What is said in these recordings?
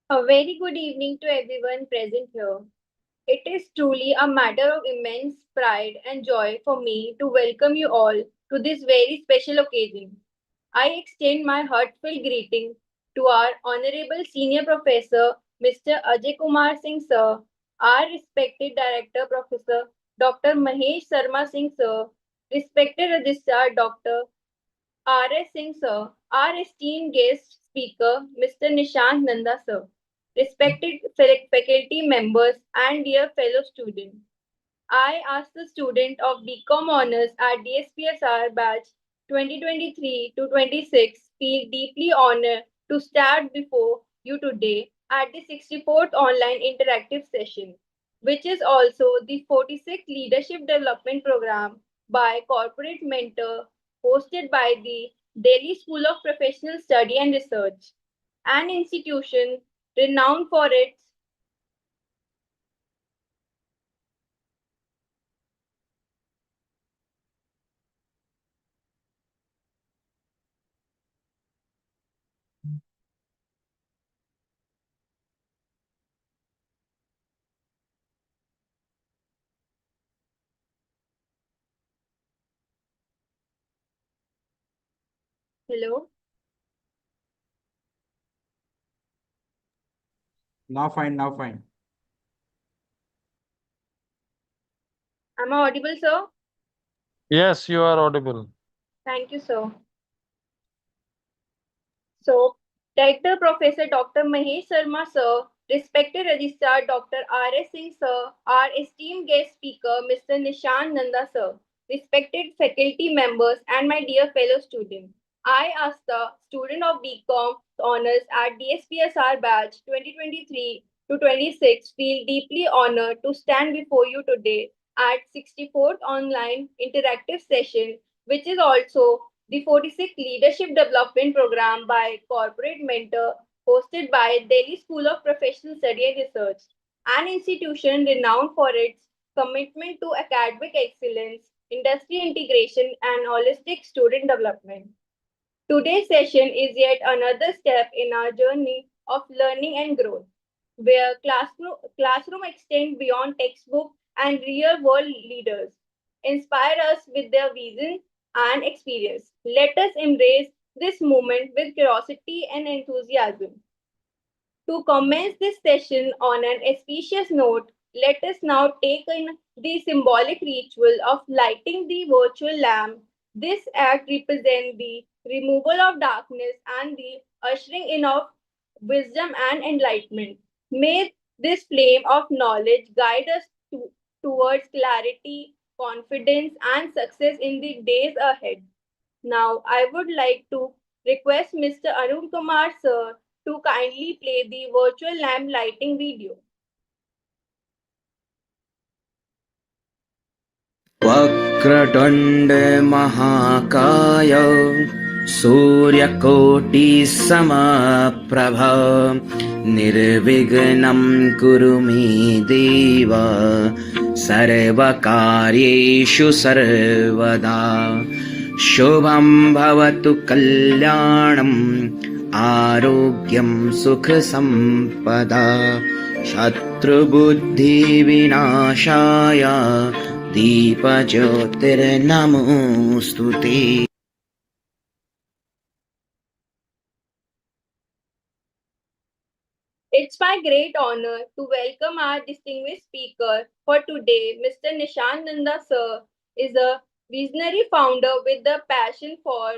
A very good evening to everyone present here. It is truly a matter of immense pride and joy for me to welcome you all to this very special occasion. I extend my heartfelt greeting to our Honorable Senior Professor, Mr. Ajay Kumar Singh Sir, our respected Director Professor, Dr. Mahesh Sarma Singh Sir, respected Registrar Dr. R.S. Singh Sir, our esteemed guest speaker, Mr. Nishant Nanda Sir, respected faculty members and dear fellow students. I ask the student of BCom Honours at DSPSR batch 2023 to 26 feel deeply honored to stand before you today at the 64th online interactive session, which is also the 46th Leadership Development Program by Corporate Mentor hosted by the Delhi School of Professional Study and Research, an institution renowned for its hello. Now fine, now fine. Am I audible, sir? Yes, you are audible. Thank you, sir. So, Director Professor Dr. Mahesh Sarma Sir, respected Registrar Dr. R.S. Singh Sir, our esteemed guest speaker Mr. Nishant Nanda Sir, respected faculty members and my dear fellow students. I ask the student of BCom Honours at DSPSR batch 2023 to 26 feel deeply honored to stand before you today at 64th online interactive session, which is also the 46th Leadership Development Program by Corporate Mentor, hosted by Delhi School of Professional Study and Research, an institution renowned for its commitment to academic excellence, industry integration, and holistic student development. Today's session is yet another step in our journey of learning and growth, where classroom extend beyond textbook and real world leaders inspire us with their vision and experience. Let us embrace this moment with curiosity and enthusiasm. To commence this session on an auspicious note, let us now take in the symbolic ritual of lighting the virtual lamp. This act represents the removal of darkness and the ushering in of wisdom and enlightenment. May this flame of knowledge guide us towards clarity, confidence, and success in the days ahead. Now, I would like to request Mr. Arun Kumar sir to kindly play the virtual lamp lighting video. वक्रतुण्ड महाकाय सूर्यकोटिसमप्रभ निर्विघ्नं कुरु मे देव सर्वकार्येषु सर्वदा शुभं भवतु कल्याणम् आरोग्यं सुखसम्पदा शत्रुबुद्धिविनाशाय दीपज्योतिर्नमोऽस्तु ते। It's my great honor to welcome our distinguished speaker for today. Mr. Nishant Nanda sir is a visionary founder with a passion for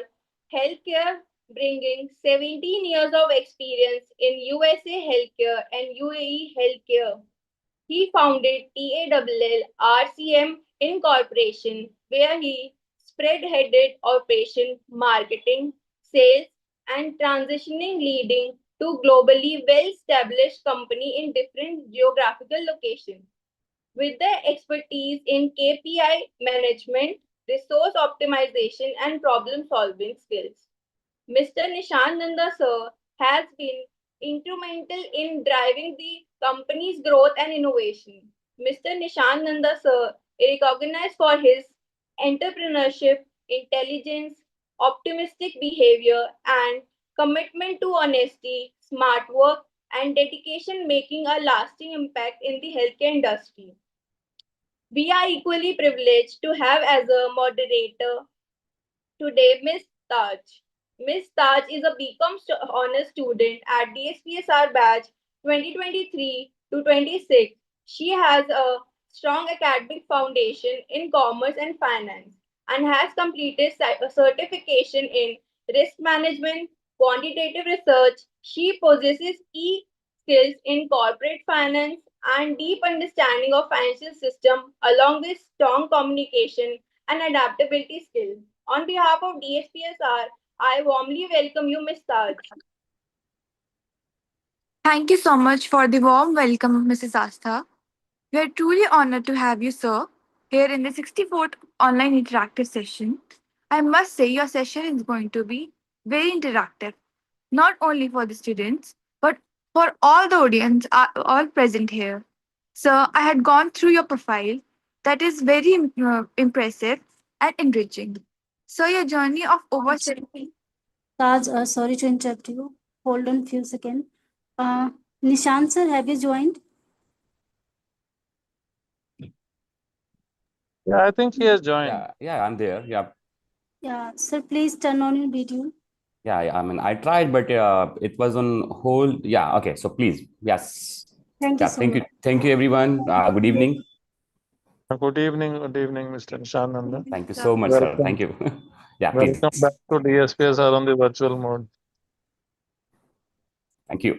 healthcare, bringing 17 years of experience in USA healthcare and UAE healthcare. He founded TALL RCM Incorporation, where he spearheaded operation, marketing, sales, and transitioning, leading to globally well-established company in different geographical locations. With their expertise in KPI management, resource optimization, and problem-solving skills, Mr. Nishant Nanda sir has been instrumental in driving the company's growth and innovation. Mr. Nishant Nanda sir is recognized for his entrepreneurship, intelligence, optimistic behavior, and commitment to honesty, smart work, and dedication making a lasting impact in the healthcare industry. We are equally privileged to have as a moderator today Miss Taj. Miss Taj is a BCom honor student at DSPSR batch 2023 to 26. She has a strong academic foundation in commerce and finance and has completed a certification in risk management, quantitative research. She possesses skills in corporate finance and deep understanding of financial system along with strong communication and adaptability skills. On behalf of DSPSR, I warmly welcome you, Ms. Taj. Thank you so much for the warm welcome, Mrs. Astha. We are truly honored to have you, sir, here in the 64th online interactive session. I must say, your session is going to be very interactive, not only for the students, but for all the audience, all present here. Sir, I had gone through your profile that is very impressive and enriching. So, your journey of over 70. Taj, sorry to interrupt you. Hold on few seconds. Nishant sir, have you joined? Yeah, I think he has joined. Yeah, I'm there. Yeah, Yeah, sir, please turn on your video. I mean, I tried, but it was on hold. Yeah, okay. So please, yes. Thank you Yeah, so much. thank you, everyone. Good evening. Good evening, Mr. Nishant Nanda. Thank you so much, sir. Welcome. Thank you. Yeah, please. Welcome back to DSPSR on the virtual mode. Thank you.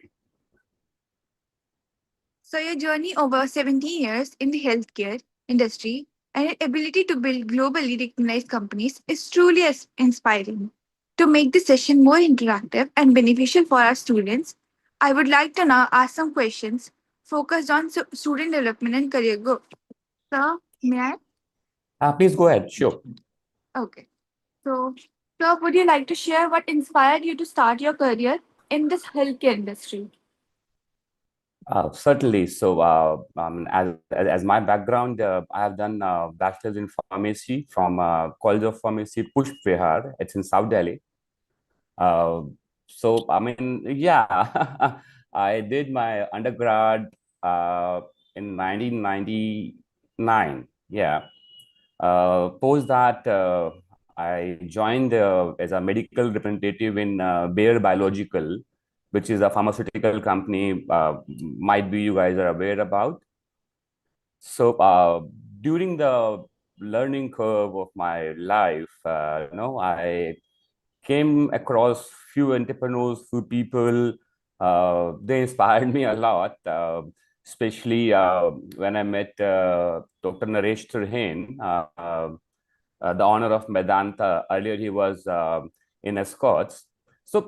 So, your journey over 17 years in the healthcare industry and your ability to build globally recognized companies is truly inspiring. To make this session more interactive and beneficial for our students, I would like to now ask some questions focused on student development and career growth. Sir, may I? Please go ahead. Sure. Okay. So, sir, would you like to share what inspired you to start your career in this healthcare industry? Certainly. So, as my background, I have done bachelor's in pharmacy from College of Pharmacy, Pushp Vihar. It's in South Delhi. Uh, so, I mean, yeah, I did my undergrad in 1999. Yeah. Post that, I joined as a medical representative in Bayer Biological, which is a pharmaceutical company. Might be you guys are aware about. So during the learning curve of my life, I came across few entrepreneurs, few people. They inspired me a lot, especially when I met Dr. Naresh Turhain, the owner of Medanta. Earlier, he was in Escorts. So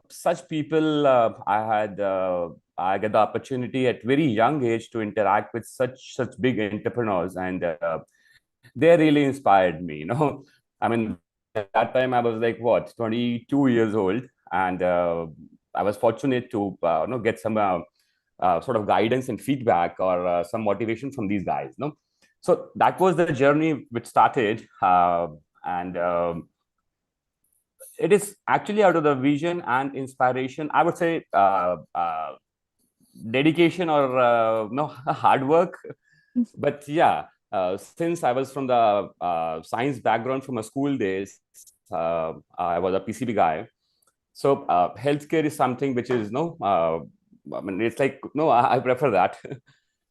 such people, I get the opportunity at very young age to interact with such big entrepreneurs, and they really inspired me. I mean, at that time I was like 22 years old, and I was fortunate to get some sort of guidance and feedback or some motivation from these guys. So that was the journey which started, and it is actually out of the vision and inspiration. I would say dedication or hard work, but yeah. Since I was from the science background from my school days, I was a PCB guy. So healthcare is something which is I mean, it's like I prefer that.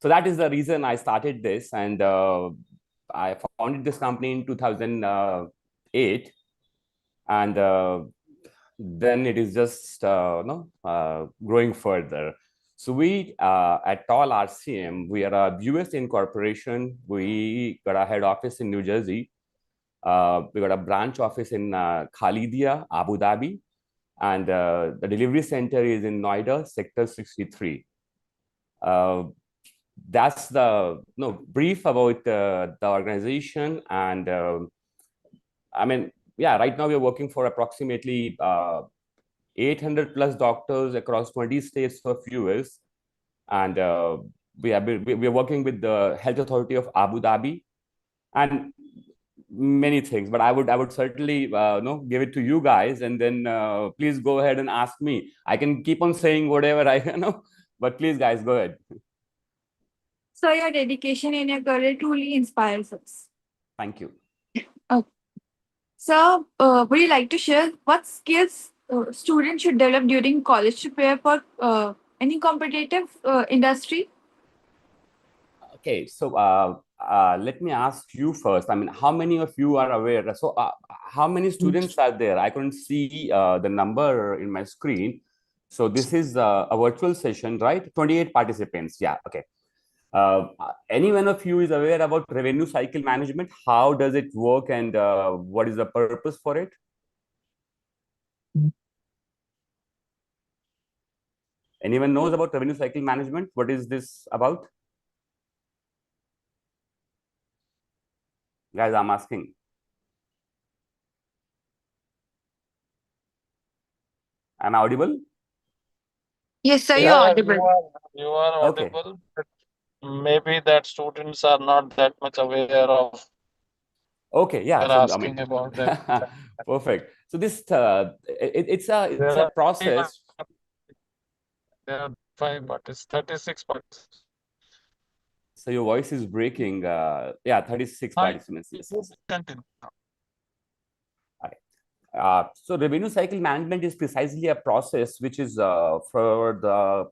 So that is the reason I started this, and I founded this company in 2008, and then it is just growing further. So we at Tall RCM, we are a US incorporation. We got a head office in New Jersey. We got a branch office in Khalidia, Abu Dhabi, and the delivery center is in Noida, Sector 63. That's the brief about the organization, and I mean, yeah, right now we're working for approximately 800 plus doctors across 20 states of US, and we are working with the Health Authority of Abu Dhabi and many things. But I would certainly give it to you guys, and then please go ahead and ask me. I can keep on saying whatever I But please, guys, go ahead. Sir, your dedication in your career truly inspires us. Thank you. Sir, would you like to share what skills students should develop during college to prepare for any competitive industry? Okay, so let me ask you first. I mean, how many of you are aware? So, how many students are there? I couldn't see the number in my screen. So, this is a virtual session, right? 28 participants. Yeah, okay. Any one of you is aware about revenue cycle management? How does it work and what is the purpose for it? Anyone knows about revenue cycle management? What is this about? Guys, I'm asking. Am I audible? Yes, sir, you're Yeah, audible. you are Okay. audible, but maybe that students are not that much aware of. Okay, yeah. They're So I asking mean, about that. perfect. So this it's There a are process. there are 36 participants. So your voice is breaking. Yeah, 36 Hi, participants. Yes, you yes. continue. So revenue cycle management is precisely a process which is for the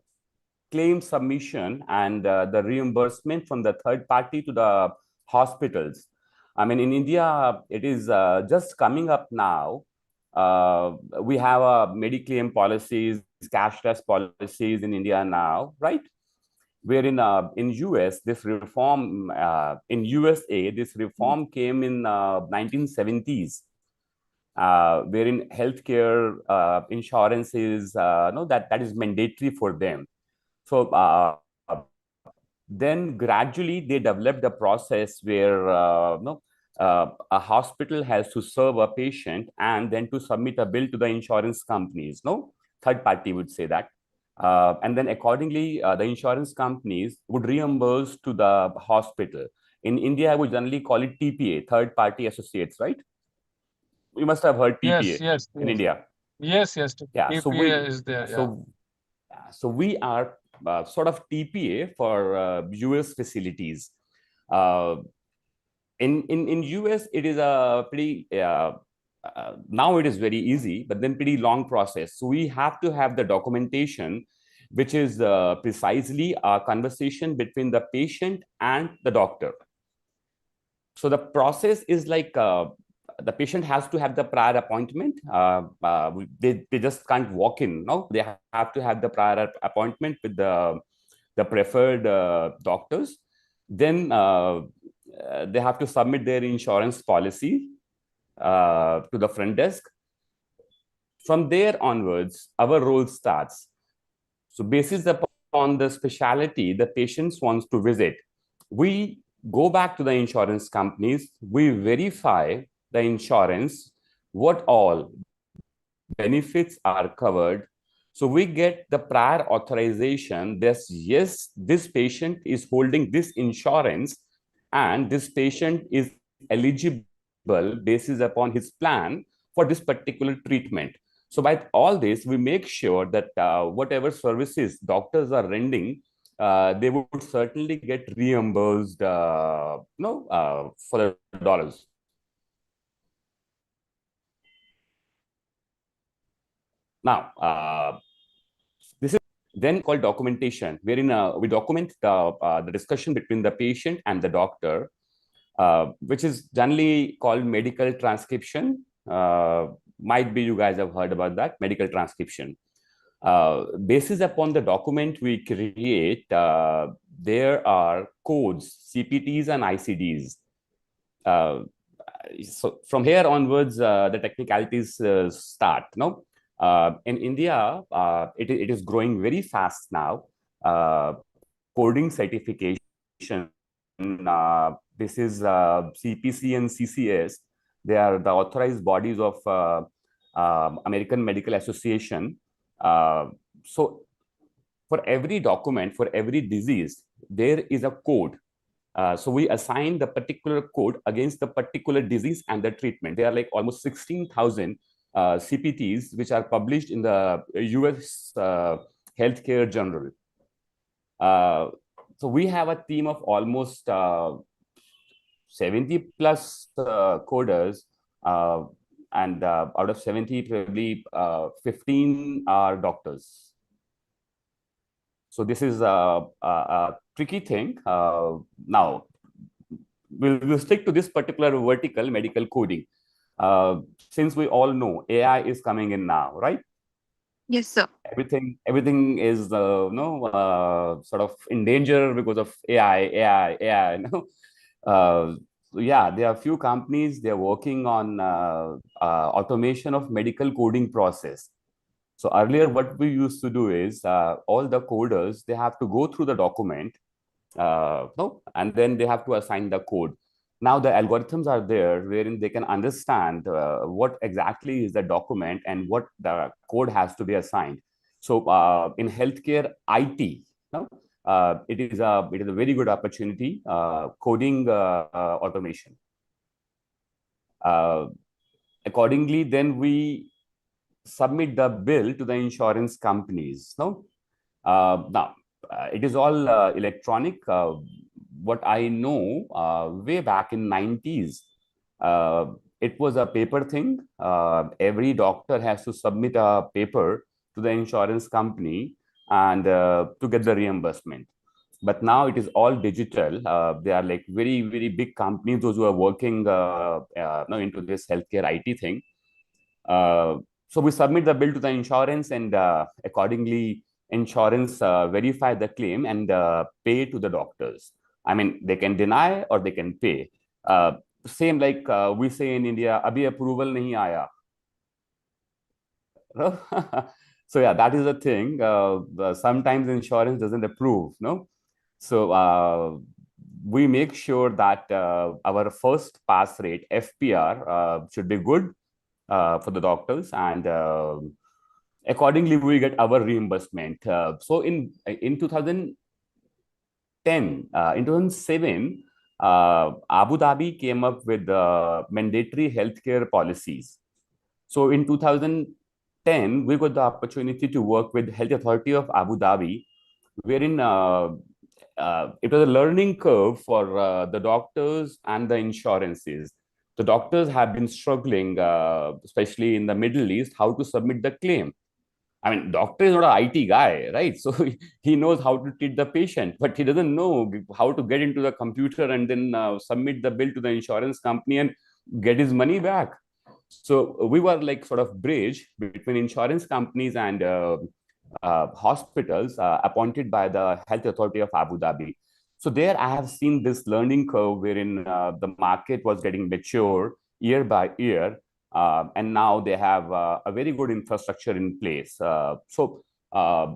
claim submission and the reimbursement from the third party to the hospitals. I mean, in India, it is just coming up now. We have Mediclaim policies, cashless policies in India now, right? Where in US, this reform, in USA, this reform came in 1970s. Wherein healthcare insurance is no, that is mandatory for them. So then gradually they developed a process where no, a hospital has to serve a patient and then to submit a bill to the insurance companies. No, third party would say that. And then accordingly, the insurance companies would reimburse to the hospital. In India, I would generally call it TPA, third party associates, right? You must have heard Yes, TPA yes, in yes. India. Yes, yes. Yeah, TPA is there. Yeah. so we are sort of TPA for US facilities. Uh, in US, it is a pretty now it is very easy, but then pretty long process. So we have to have the documentation, which is precisely a conversation between the patient and the doctor. So the process is like the patient has to have the prior appointment. They just can't walk in. No, they have to have the prior appointment with the preferred doctors. Then they have to submit their insurance policy to the front desk. From there onwards, our role starts. So basis upon the specialty the patients wants to visit, we go back to the insurance companies, we verify the insurance, what all benefits are covered. So we get the prior authorization that yes, this patient is holding this insurance and this patient is eligible basis upon his plan for this particular treatment. So by all this, we make sure that whatever services doctors are rendering, they would certainly get reimbursed for the dollars. Now, this is then called documentation, wherein we document the discussion between the patient and the doctor, which is generally called medical transcription. Might be you guys have heard about that, medical transcription. Basis upon the document we create, there are codes, CPTs and ICDs. So from here onwards, the technicalities start. No, in India, it is growing very fast now. Coding certification. This is CPC and CCS. They are the authorized bodies of American Medical Association. So for every document, for every disease, there is a code. So we assign the particular code against the particular disease and the treatment. There are like almost 16,000 CPTs which are published in the US Healthcare Journal. So we have a team of almost 70 plus coders, and out of 70, probably 15 are doctors. So this is a tricky thing. Now, we'll stick to this particular vertical, medical coding. Since we all know AI is coming in now, right? Yes, sir. Everything is sort of in danger because of AI. So yeah, there are a few companies, they're working on automation of medical coding process. So earlier, what we used to do is all the coders, they have to go through the document, no, and then they have to assign the code. Now the algorithms are there wherein they can understand what exactly is the document and what the code has to be assigned. So in healthcare IT, no, it is a very good opportunity, coding automation. Accordingly, then we submit the bill to the insurance companies. No, now it is all electronic. What I know, way back in 90s, it was a paper thing. Every doctor has to submit a paper to the insurance company and to get the reimbursement. But now it is all digital. They are like very big companies, those who are working into this healthcare IT thing. So we submit the bill to the insurance, and accordingly, insurance verify the claim and pay to the doctors. I mean, they can deny or they can pay. Same like we say in India, abhi approval nahi aaya. So yeah, that is the thing. Sometimes insurance doesn't approve, no? So we make sure that our first pass rate, FPR, should be good for the doctors, and accordingly we get our reimbursement. So in 2010, in 2007, Abu Dhabi came up with mandatory healthcare policies. So in 2010, we got the opportunity to work with Health Authority of Abu Dhabi, wherein it was a learning curve for the doctors and the insurances. The doctors have been struggling, especially in the Middle East, how to submit the claim. I mean, doctor is not an IT guy, right? So he knows how to treat the patient, but he doesn't know how to get into the computer and then submit the bill to the insurance company and get his money back. So we were like sort of bridge between insurance companies and hospitals appointed by the Health Authority of Abu Dhabi. So there I have seen this learning curve wherein the market was getting mature year by year. And now they have a very good infrastructure in place.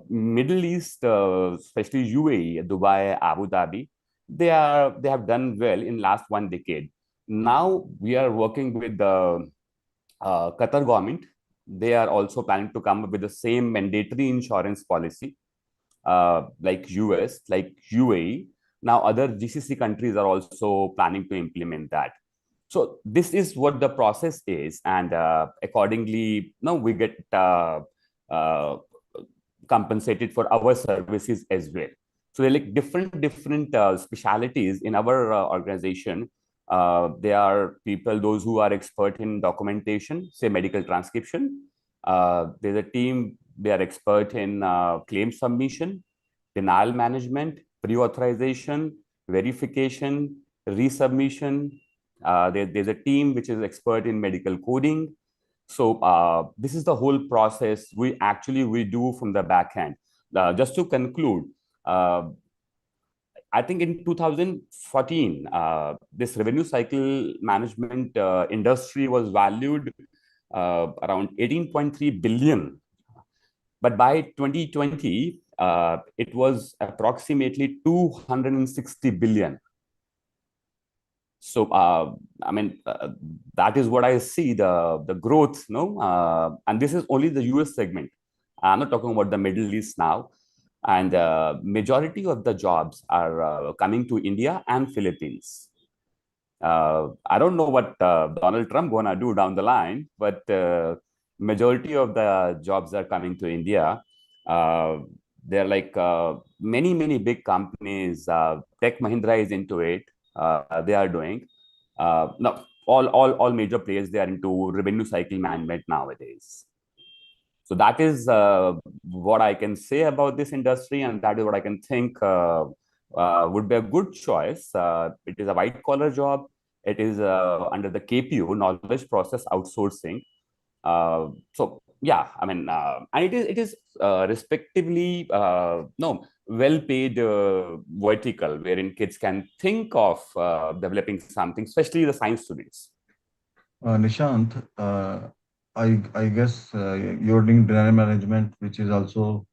Middle East, especially UAE, Dubai, Abu Dhabi, they have done well in last 1 decade. Now we are working with the Qatar government. They are also planning to come up with the same mandatory insurance policy, like US, like UAE. Now other GCC countries are also planning to implement that. So this is what the process is, and accordingly, now we get uh, compensated for our services as well. So they're like different specialities in our organization. There are people, those who are expert in documentation, say medical transcription. There's a team, they are expert in claim submission, denial management, pre-authorization, verification, resubmission. There's a team which is expert in medical coding. So this is the whole process we do from the back end. Just to conclude, I think in 2014, this revenue cycle management industry was valued around 18.3 billion. But by 2020, it was approximately 260 billion. So, I mean, that is what I see, the growth, no? And this is only the US segment. I'm not talking about the Middle East now. And majority of the jobs are coming to India and Philippines. I don't know what Donald Trump gonna do down the line, but majority of the jobs are coming to India. They're like many big companies. Tech Mahindra is into it. They are doing. No, all major players, they are into revenue cycle management nowadays. So that is what I can say about this industry, and that is what I can think would be a good choice. It is a white collar job. It is under the KPO, knowledge process outsourcing. So yeah, I mean, and it is respectively no well paid vertical wherein kids can think of developing something, especially the science students. Nishant, I guess you're doing dynamic management, which is also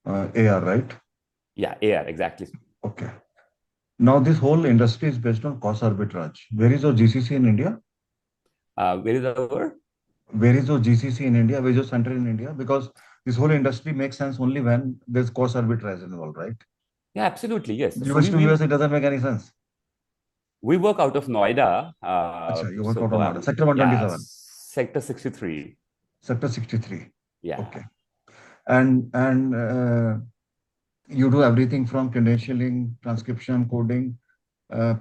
AR, right? Yeah, AR, exactly. Okay. Now this whole industry is based on cost arbitrage. Where is your GCC in India? Where is our? Where is your GCC in India? Where is your center in India? Because this whole industry makes sense only when there's cost arbitrage involved, right? Yeah, absolutely, yes. So US to US, it doesn't make any sense. we work out of Noida. Achha, you work So out of Noida. Sector yeah, 127. sector 63. Sector 63. Yeah. Okay. And you do everything from credentialing, transcription, coding,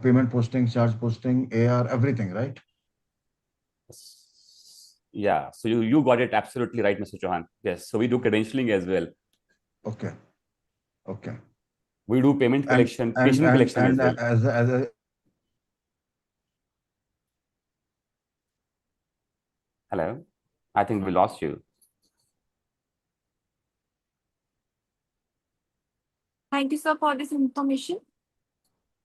payment posting, charge posting, AR, everything, right? Yeah. So you got it absolutely right, Mr. Chauhan. Yes. So we do credentialing as well. Okay. Okay. We do payment collection, patient collection as well. As a Hello. I think we lost you. Thank you, sir, for this information.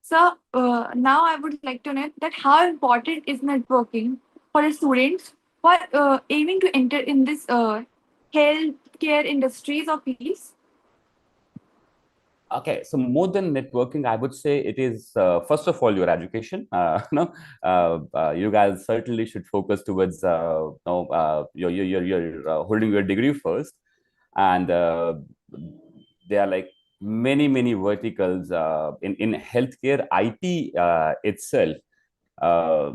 Sir, now I would like to know that how important is networking for the students who are aiming to enter in this healthcare industries or fields? Okay, so more than networking, I would say it is first of all your education. No, you guys certainly should focus towards your holding your degree first, and there are like many verticals in healthcare. IT itself. Uh,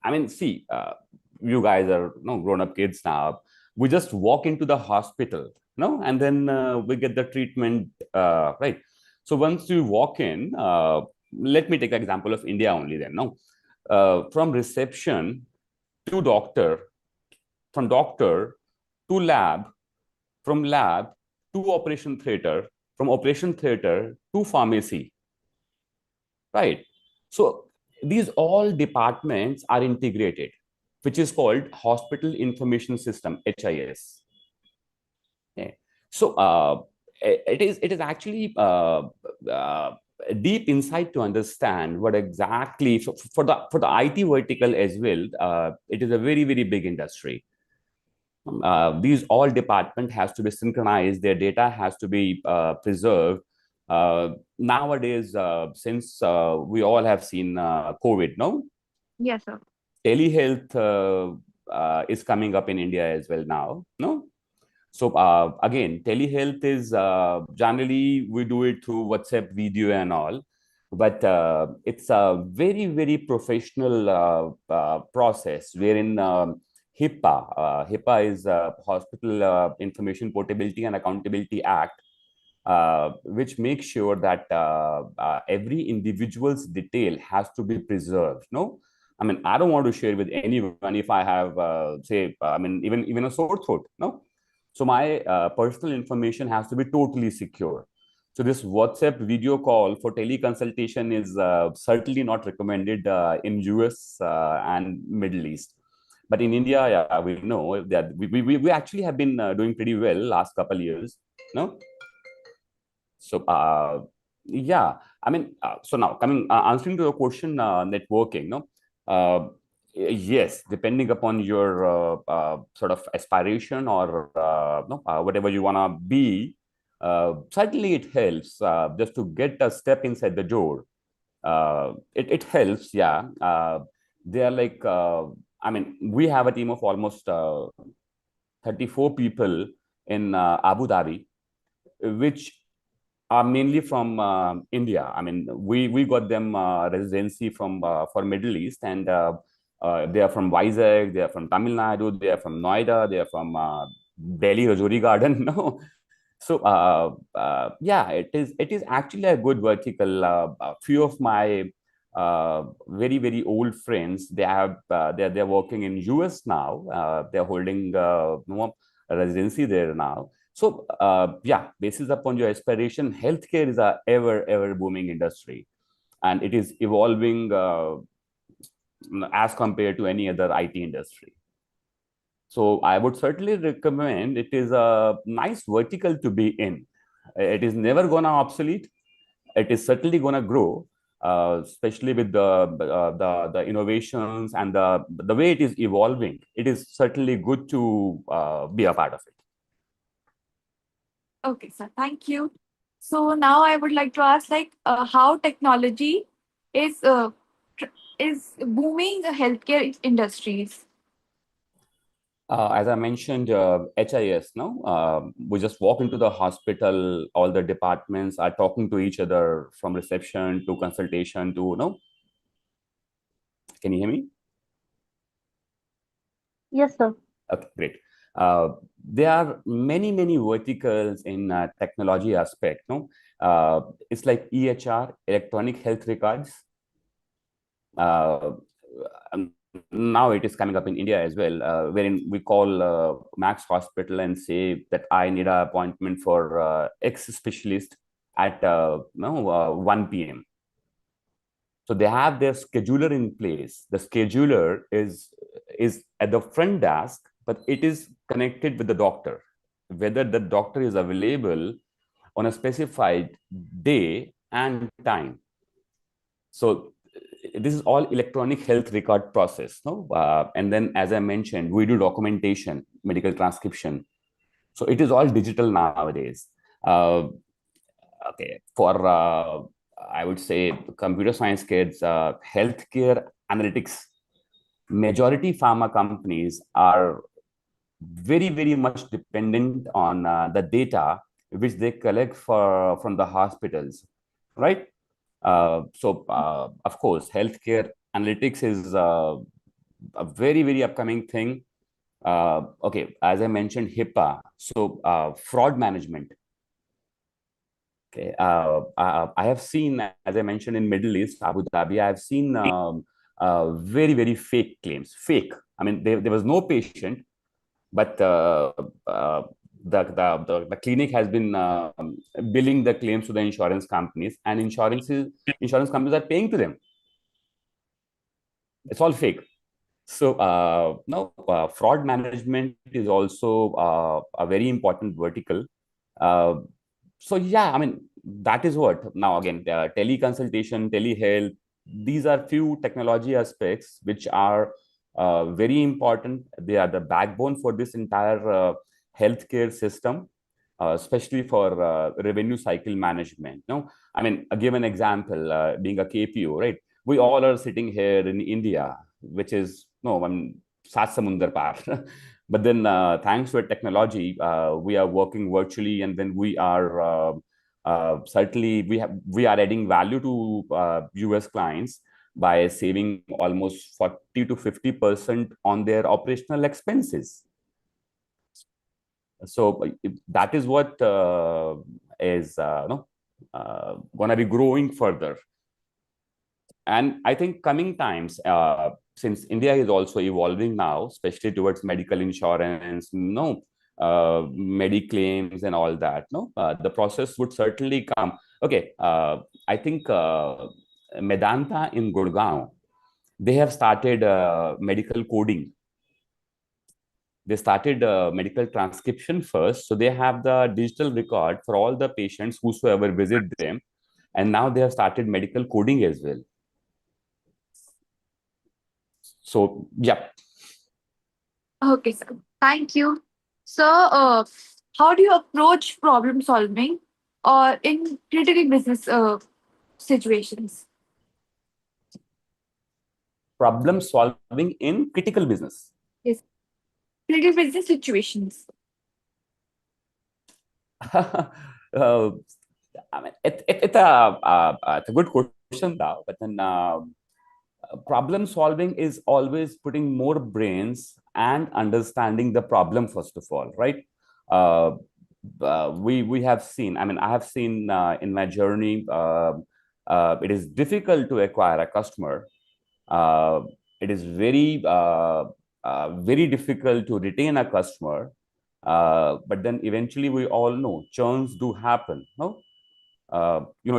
I mean, see, you guys are grown-up kids now. We just walk into the hospital, and then we get the treatment, right? So once you walk in, let me take an example of India only then, from reception to doctor, from doctor to lab, from lab to operation theater, from operation theater to pharmacy, right? So these all departments are integrated, which is called Hospital Information System, HIS. Okay. So it is actually deep insight to understand what exactly for the IT vertical as well. It is a very big industry. These all department has to be synchronized. Their data has to be preserved. Nowadays, since we all have seen COVID, no? Yes, sir. Telehealth is coming up in India as well now, no? So again, telehealth is generally we do it through WhatsApp video and all, but it's a very professional process wherein HIPAA is Hospital Information Portability and Accountability Act, which makes sure that every individual's detail has to be preserved. No, I mean, I don't want to share with anyone if I have, say, I mean, even a sore throat. No, so my personal information has to be totally secure. So this WhatsApp video call for teleconsultation is certainly not recommended in US and Middle East. But in India, yeah, we know that we actually have been doing pretty well last couple of years. No, so yeah, I mean, so now coming answering to your question, networking, no, yes, depending upon your sort of aspiration or no, whatever you wanna be, certainly it helps just to get a step inside the door. It helps, yeah. They are like, I mean, we have a team of almost 34 people in Abu Dhabi, which are mainly from India. I mean, we got them residency from for Middle East, and they are from Vizag, they are from Tamil Nadu, they are from Noida, they are from Delhi Rajouri Garden. No, So yeah, it is actually a good vertical. A few of my very old friends, they're working in US now. They're holding a residency there now. So yeah, basis upon your aspiration, healthcare is a ever booming industry, and it is evolving as compared to any other IT industry. So I would certainly recommend, it is a nice vertical to be in. It is never gonna obsolete. It is certainly gonna grow, especially with the innovations and the way it is evolving. It is certainly good to be a part of it. Okay, sir. Thank you. So now I would like to ask, like, how technology is is booming the healthcare industries. As I mentioned, HIS, no, we just walk into the hospital, all the departments are talking to each other, from reception to consultation to, no, can you hear me? Yes, sir. Okay, great. There are many verticals in technology aspect, no? It's like EHR, electronic health records. Um, Now it is coming up in India as well, wherein we call Max Hospital and say that I need an appointment for X specialist at 1 p.m. So they have their scheduler in place. The scheduler is at the front desk, but it is connected with the doctor. Whether the doctor is available on a specified day and time. So this is all electronic health record process, no? And then, as I mentioned, we do documentation, medical transcription. So it is all digital nowadays. Okay, for I would say computer science kids, healthcare analytics, majority pharma companies are very much dependent on the data which they collect from the hospitals, right? Of course, healthcare analytics is a very upcoming thing. Okay, as I mentioned, HIPAA, so fraud management. Okay, I have seen, as I mentioned, in Middle East, Abu Dhabi, I have seen very fake claims. Fake. I mean, there was no patient, but the clinic has been billing the claims to the insurance companies, and insurance companies are paying to them. It's all fake. So now fraud management is also a very important vertical. Uh, so yeah, I mean, that is what now again, teleconsultation, telehealth, these are few technology aspects which are very important. They are the backbone for this entire healthcare system, especially for revenue cycle management. No, I mean, give an example, being a KPO, right? We all are sitting here in India, which is no, I mean, Sat Samundar Par. But then, thanks to technology, we are working virtually, and then we are certainly we are adding value to US clients by saving almost 40 to 50% on their operational expenses. So that is what is no, gonna be growing further. And I think coming times, since India is also evolving now, especially towards medical insurance, no, mediclaims and all that, no, the process would certainly come. Okay, I think Medanta in Gurgaon, they have started medical coding. They started medical transcription first, so they have the digital record for all the patients whosoever visit them, and now they have started medical coding as well. So yeah. Okay, sir. Thank you. So, how do you approach problem solving or in critical business situations? Problem solving in critical business. Yes, critical business situations. I mean, it's a good question now, but then problem solving is always putting more brains and understanding the problem first of all, right? we have seen. I mean, I have seen in my journey, it is difficult to acquire a customer. It is very difficult to retain a customer. But then eventually, we all know churns do happen. No,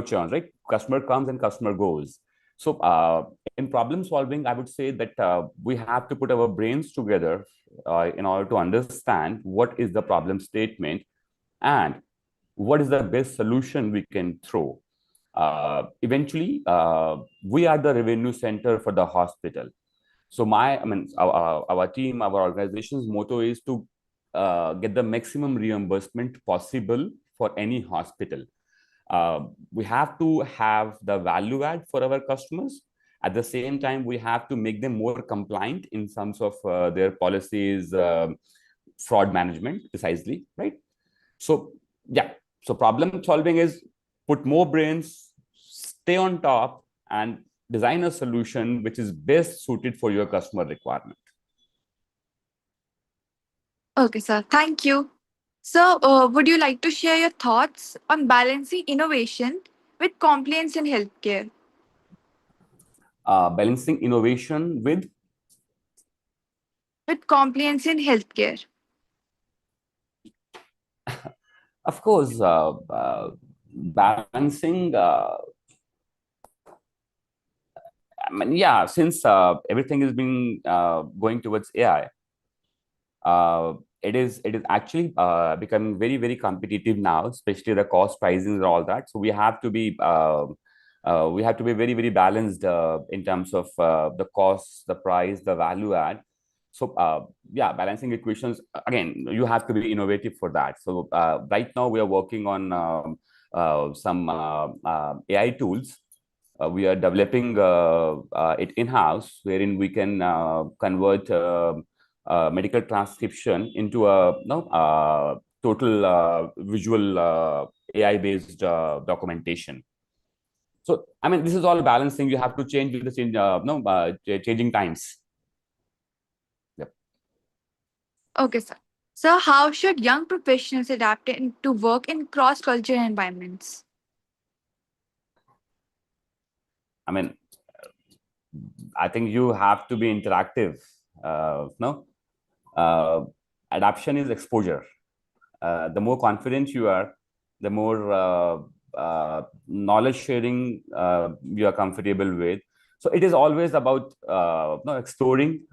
churn, right? Customer comes and customer goes. So in problem solving, I would say that we have to put our brains together in order to understand what is the problem statement and what is the best solution we can throw. Eventually, we are the revenue center for the hospital. So our team, our organization's motto is to get the maximum reimbursement possible for any hospital. We have to have the value add for our customers. At the same time, we have to make them more compliant in terms of their policies, fraud management, precisely, right? So yeah, so problem solving is put more brains, stay on top, and design a solution which is best suited for your customer requirement. Okay, sir. Thank you. So, would you like to share your thoughts on balancing innovation with compliance in healthcare? Balancing innovation with Compliance in healthcare. of course, balancing. Yeah, since everything is being going towards AI, it is actually becoming very competitive now, especially the cost pricing and all that. So we have to be very balanced in terms of the cost, the price, the value add. So yeah, balancing equations, again, you have to be innovative for that. So right now we are working on some AI tools. We are developing it in-house, wherein we can convert medical transcription into a total visual AI-based documentation. So, I mean, this is all balancing. You have to change with the changing times. Yep. Okay, sir. So, how should young professionals adapt to work in cross-cultural environments? I mean, I think you have to be interactive. Adaptation is exposure. The more confident you are, the more knowledge sharing you are comfortable with. So it is always about exploring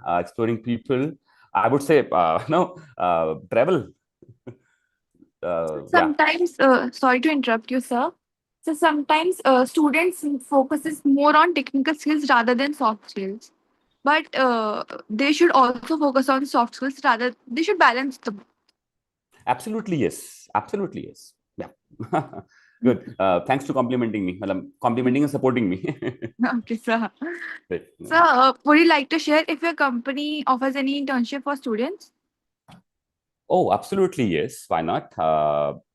people. I would say travel. Sometimes, sorry to interrupt you, sir. So sometimes students focuses more on technical skills rather than soft skills. But they should also focus on soft skills rather. They should balance them. Absolutely yes. Absolutely yes. Yeah. Good. Thanks to complimenting me. Well, complimenting and supporting me. Okay, sir. Right. So, would you like to share if your company offers any internship for students? Oh, absolutely yes. Why not?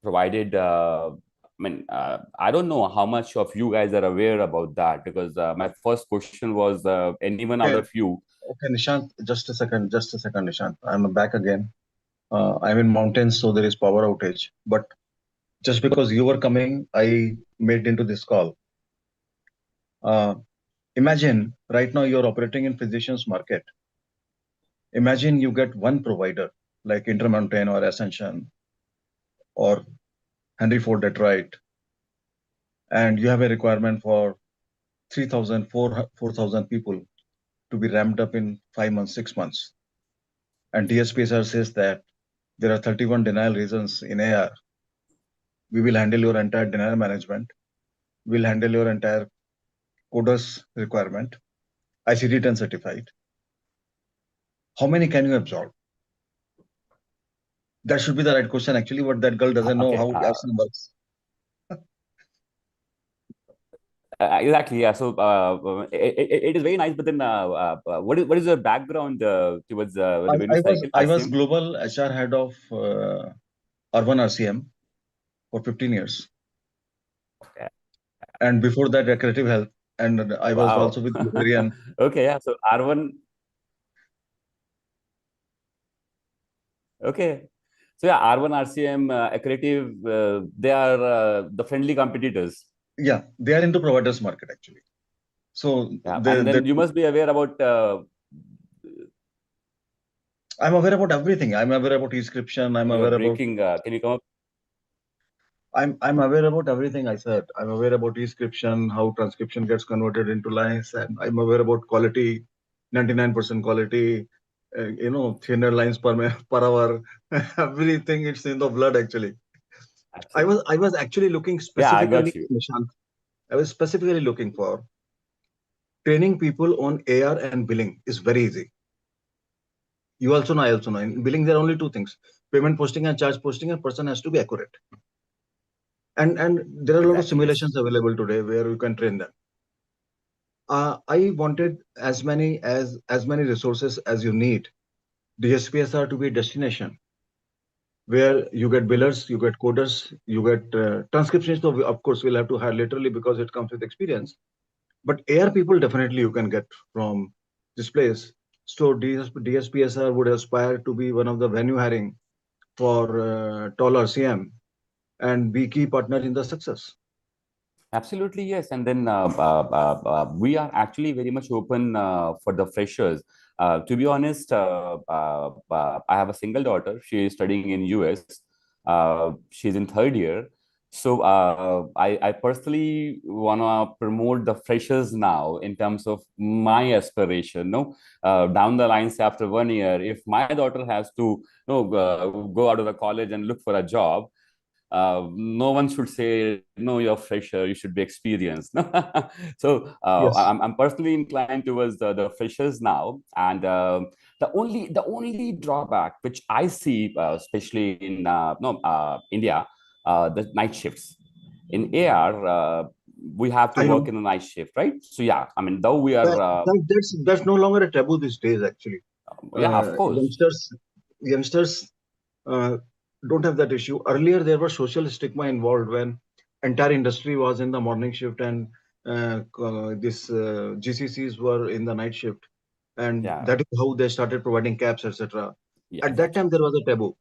Provided, I don't know how much of you guys are aware about that, because my first question was anyone out Okay, of you. okay, Nishant, just a second, Nishant. I'm back again. I'm in mountains, so there is power outage. But just because you were coming, I made into this call. Imagine right now you're operating in physicians market. Imagine you get one provider like Intermountain or Ascension or Henry Ford Detroit, and you have a requirement for 3,000, 4,000 people to be ramped up in 5 months, 6 months. And DSPSR says that there are 31 denial reasons in AR. We will handle your entire denial management. We'll handle your entire CODUS requirement, ICD 10 certified. How many can you absorb? That should be the right question. Actually, what that girl doesn't know Okay. how RCM works. Exactly. Yeah. So it is very nice. But then, what is your background towards revenue cycle? I was RCM? global HR head of Urban RCM for 15 years. Okay. And before that, Creative Health. And I was Wow. also with Bavarian. Okay. Yeah. So R1. Okay. So yeah, R1, RCM, Accretive, they are the friendly competitors. Yeah, they are into providers market actually. So Yeah, and then you must be aware about. I'm aware about everything. I'm aware about e-scription. I'm You're aware about. breaking. Can you come up? I'm aware about everything I said. I'm aware about e-scription, how transcription gets converted into lines, and I'm aware about quality, 99% quality. 300 lines per hour. Everything it's in the blood actually. Absolutely. I was actually looking Yeah, I got specifically, you. Nishant. I was specifically looking for training people on AR and billing is very easy. You also know, I also know. In billing, there are only two things: payment posting and charge posting. And person has to be accurate. And there are a lot of Exactly. Yes. simulations available today where you can train them. I wanted as many resources as you need. DSPSR to be a destination where you get billers, you get coders, you get transcriptions. So of course, we'll have to hire literally because it comes with experience. But AR people definitely you can get from this place. So DSPSR would aspire to be one of the venue hiring for tall RCM and be key partner in the success. Absolutely, yes. And then we are actually very much open for the freshers. To be honest, I have a single daughter. She is studying in US. She's in third year. So I personally want to promote the freshers now in terms of my aspiration. No, down the lines after 1 year, if my daughter has to go out of the college and look for a job, no one should say, no, you're fresher, you should be experienced. So Yes. I'm personally inclined towards the freshers now. And the only drawback which I see, especially in India, the night shifts. In AR, we have to I work know. in a night shift, right? So yeah, I mean, though we are, That's no longer a taboo these days, actually. yeah, of course. Youngsters uh, don't have that issue. Earlier, there was social stigma involved when entire industry was in the morning shift and this GCCs were in the night shift, and Yeah, that is how they started providing cabs, etc. yeah, At that exactly. time, there was a taboo.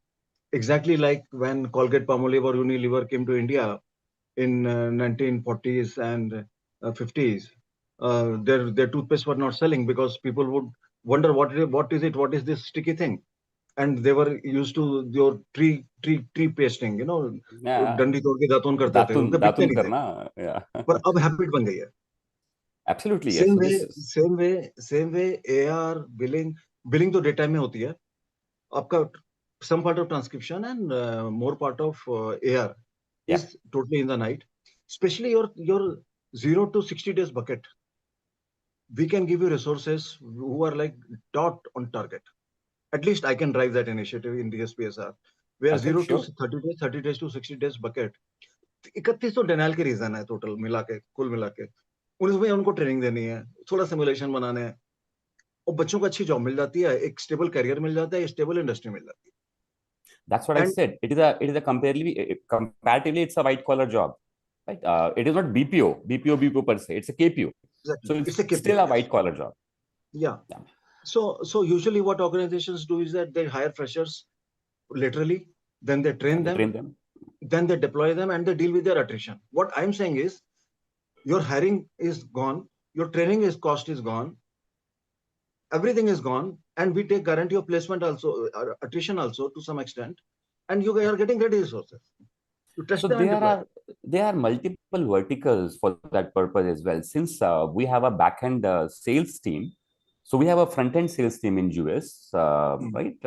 Exactly like when Colgate Palmolive or Unilever came to India in 1940s and 50s. Their toothpaste were not selling because people would wonder what is this sticky thing, and they were used to your tree pasting, Yeah, डंडी तोड़ के दातुन करते थे, datun उनके बिकते datun नहीं थे, karna, yeah. पर अब हैबिट बन गई है. Absolutely, yes. Same So way this is, same way AR billing तो डे टाइम में होती है आपका. some part of transcription and more part of AR yeah, is totally in the night, especially your 0 to 60 days bucket. We can give you resources who are like dot on target. At least I can drive that initiative in DSPSR, where okay, 0 to sure. 30 days to 60 days bucket. 31 तो डेनाइल के reason है total मिला के, कुल मिला के उसमें उनको ट्रेनिंग देनी है, थोड़ा सिमुलेशन बनाने हैं, और बच्चों को अच्छी जॉब मिल जाती है, एक स्टेबल करियर मिल जाता है, स्टेबल इंडस्ट्री मिल जाती That's what I है. And said. It is a comparatively it's a white collar job, right? It is not BPO per se. It's a KPO. So exactly it's it's a still KPO. a yes. white collar job. या. Yeah, So usually what organizations do is that they hire freshers literally, then they yeah. train They them, train them. then they deploy them, and they deal with their attrition. What I'm saying is, your hiring is gone, your training is cost is gone, everything is gone, and we take guarantee of placement also, attrition also to some extent, and you are getting ready resources. You test So them and deploy. there are multiple verticals for that purpose as well. Since we have a back-end sales team, so we have a front-end sales team in US, Mm. right?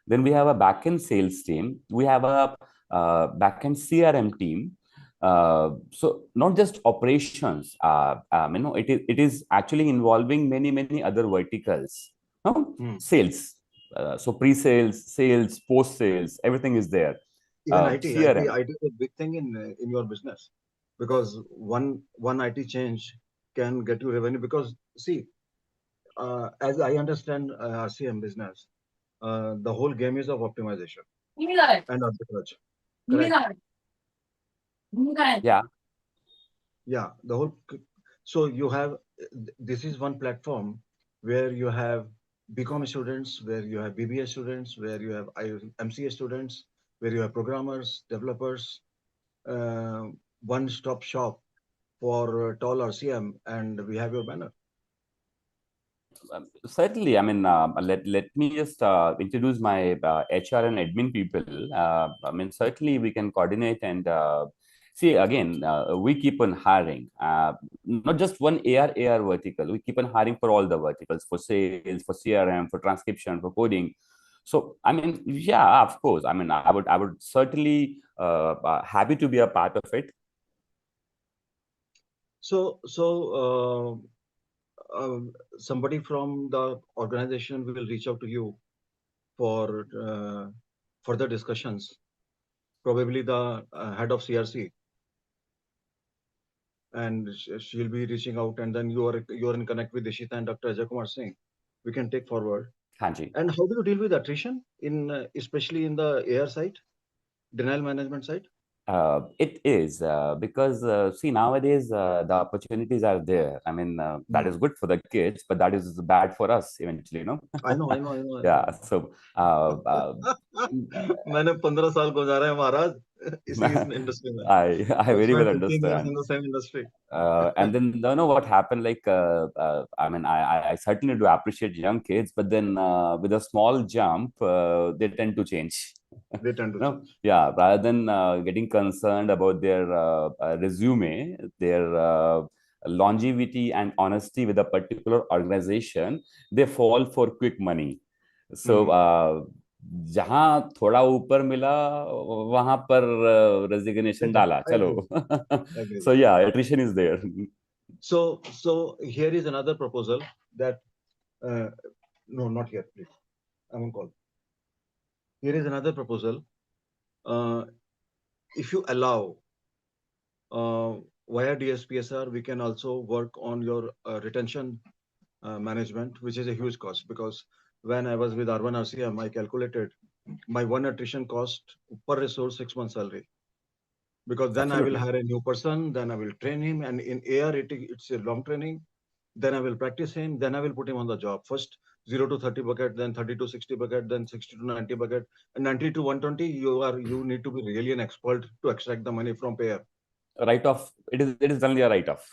Then we have a back-end sales team. We have a back-end CRM team. So not just operations. It is actually involving many other verticals. No, Mm. sales. So pre-sales, sales, post-sales, everything is there. Even CRM. IT is a big thing in your business, because one IT change can get you revenue. Because see, as I understand RCM business, the whole game is of optimization and arbitrage. Correct? Yeah, Yeah. So you have this is one platform where you have BCom students, where you have BBA students, where you have MCA students, where you have programmers, developers, one-stop shop for tall RCM, and we have your banner. Certainly, I mean, let me just introduce my HR and admin people. I mean, certainly we can coordinate and see again. We keep on hiring, not just one AR vertical. We keep on hiring for all the verticals, for sales, for CRM, for transcription, for coding. So, I mean, yeah, of course. I mean, I would certainly happy to be a part of it. So, somebody from the organization will reach out to you for further discussions. Probably the head of CRC, and she'll be reaching out, and then you're in connect with Ishita and Dr. Ajay Kumar Singh. We can take forward. Hanji. And how do you deal with attrition in especially in the AR side, denial management side? It is because see, nowadays the opportunities are there. I mean, that is good for the kids, but that is bad for us eventually, you know. I know. Yeah. So मैंने 15 साल गुजारे हैं महाराज इसी industry में. I very well 15 years understand. in the same industry. And then you know what happened? Like, I mean, I certainly do appreciate young kids, but then with a small jump, they tend to change. They tend to change. Yeah, rather than getting concerned about their resume, their longevity and honesty with a particular organization, they fall for quick money. So जहां थोड़ा ऊपर मिला वहां पर resignation डाला चलो. So yeah, attrition is there. So here is another proposal that no, not here, please. I'm on call. Here is another proposal. If you allow via DSPSR, we can also work on your retention management, which is a huge cost, because when I was with R1 RCM, I calculated my one attrition cost per resource 6 months salary. Because then Absolutely. I will hire a new person, then I will train him, and in AR it's a long training. Then I will practice him, then I will put him on the job. First 0 to 30 bucket, then 30 to 60 bucket, then 60 to 90 bucket, and 90 to 120. You need to be really an expert to extract the money from payer. Write-off. It is only a write-off.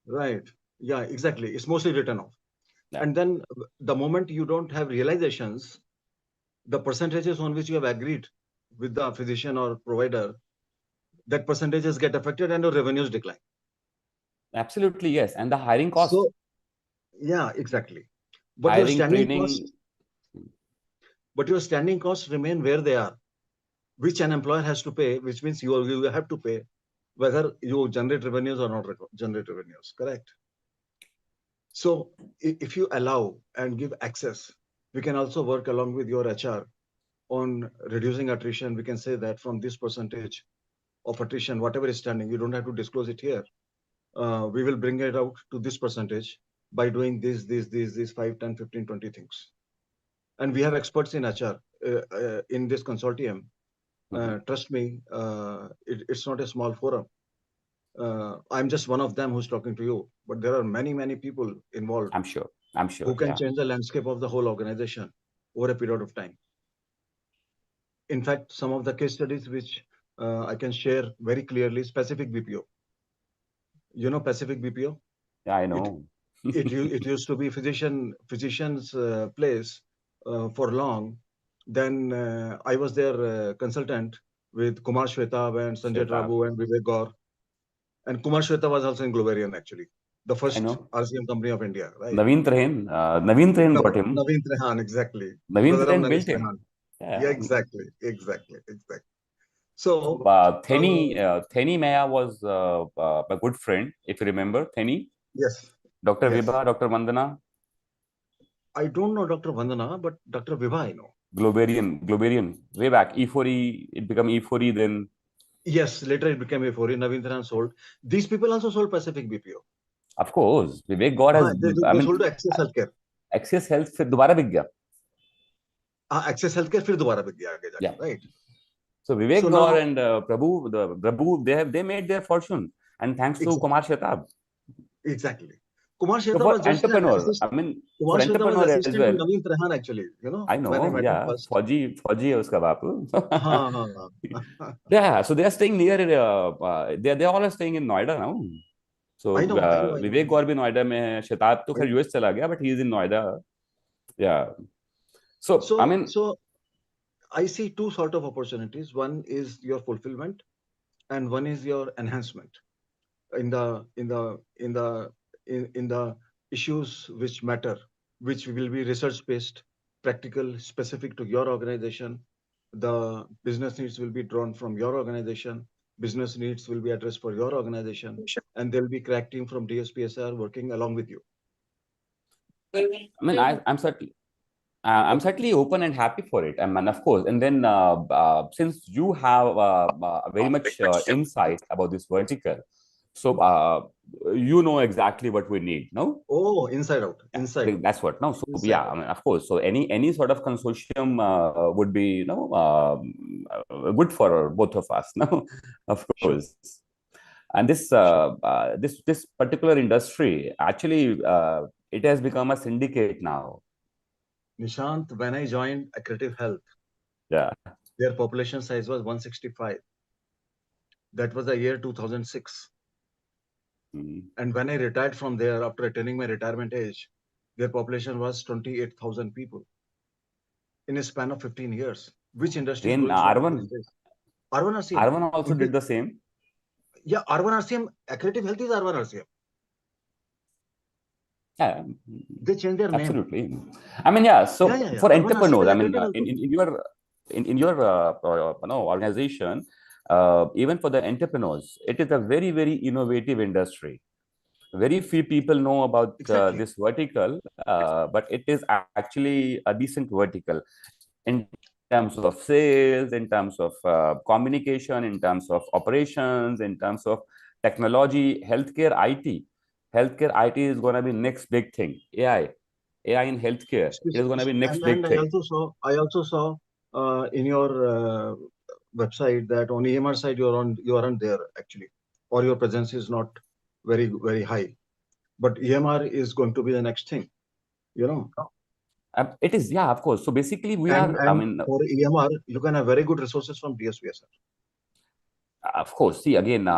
Right. Yeah, exactly. It's mostly written off. Yeah. And then the moment you don't have realizations, the percentages on which you have agreed with the physician or provider, that percentages get affected and your revenues decline. Absolutely, yes. And the hiring cost. So, yeah, exactly. But Hiring, your standing training. costs, but your standing costs remain where they are, which an employer has to pay, which means you have to pay whether you generate revenues or not generate revenues, correct? So if you allow and give access, we can also work along with your HR on reducing attrition. We can say that from this percentage of attrition, whatever is standing, you don't have to disclose it here. We will bring it out to this percentage by doing these 5, 10, 15, 20 things. And we have experts in HR in this consortium. Trust me, it's not a small forum. I'm just one of them who's talking to you, but there are many people involved. I'm sure. Who can change the landscape of the whole organization over a period of time. In fact, some of the case studies which I can share very clearly, specific BPO. You know Pacific BPO? Yeah, I know. It used to be physician's place for long. Then I was their consultant with Kumar Shweta and Sanjay Trabu and Vivek Gaur. And Kumar Shweta was also in Globarian, actually. The first RCM company of India, right? Naveen Trahan got him. Naveen Trahan, exactly. Naveen Trahan built him. Yeah, exactly. So, Theni Maya was a good friend, if you remember. Theni? Yes. Dr. Vibha, Dr. Vandana? I don't know Dr. Vandana, but Dr. Vibha I know. Globarian. Way back. E4E, it became E4E then. Yes, later it became E4E. Naveen Trahan sold. These people also sold Pacific BPO. Of course. Vivek Gaur has... They sold to Access Healthcare. Access Health फिर दोबारा बिक गया. Access Healthcare फिर दोबारा बिक गया आगे जाके, right? So Vivek Gaur and Prabhu, they made their fortune, and thanks to Kumar Shetab. Exactly. Kumar So Shekhar for was just an entrepreneur, assist. I mean, Kumar for Shekhar was entrepreneur as assistant to well, Naveen Trehan actually, you know, I when I know, met him yeah, first. Fauji है उसका बापू. हाँ हाँ हाँ. Yeah, so they are staying near. They all are staying in Noida now. So I know. Vivek Gaur भी नोएडा में है. शताब तो खैर यूएस चला गया, but he is in Noida. Yeah. So I mean, So I see two sort of opportunities. One is your fulfillment, and one is your enhancement in the issues which matter, which will be research based, practical, specific to your organization. The business needs will be drawn from your organization. Business needs will be addressed for your organization, and there will be crack team from DSPSR working along with you. I mean, I'm certainly open and happy for it. I mean, of course. And then since you have very much insight about this vertical, so you know exactly what we need, no? Oh, inside out, inside out. That's what. No, so Inside yeah, out. I mean, of course. So any sort of consortium would be, good for both of us, no? Of course. And this particular industry actually it has become a syndicate now. Nishant, when I joined Accretive Health, Yeah. their population size was 165. That was the year 2006. And when I retired from there after attaining my retirement age, their population was 28,000 people in a span of 15 years. Which industry is Then going forward R1 these days? R1 RCM. R1 also did the same. Yeah, R1 RCM, Accretive Health is R1 RCM. Yeah, They changed their name. absolutely. I mean, yeah. So Yeah. for R1 entrepreneurs, RCM, I mean, Accretive Health. in your organization, even for the entrepreneurs, it is a very, very innovative industry. Very few people know about Exactly. this vertical, but it is actually a decent vertical in terms of sales, in terms of communication, in terms of operations, in terms of technology, healthcare, IT. Healthcare IT is going to be next big thing. AI in healthcare, it is going to be next big And thing. I also saw in your website that on EMR side you aren't there actually, or your presence is not very, very high. But EMR is going to be the next thing, you know. It is, yeah, of course. So basically, we And are. I mean, for EMR, you can have very good resources from DSPSR. of course. See, again,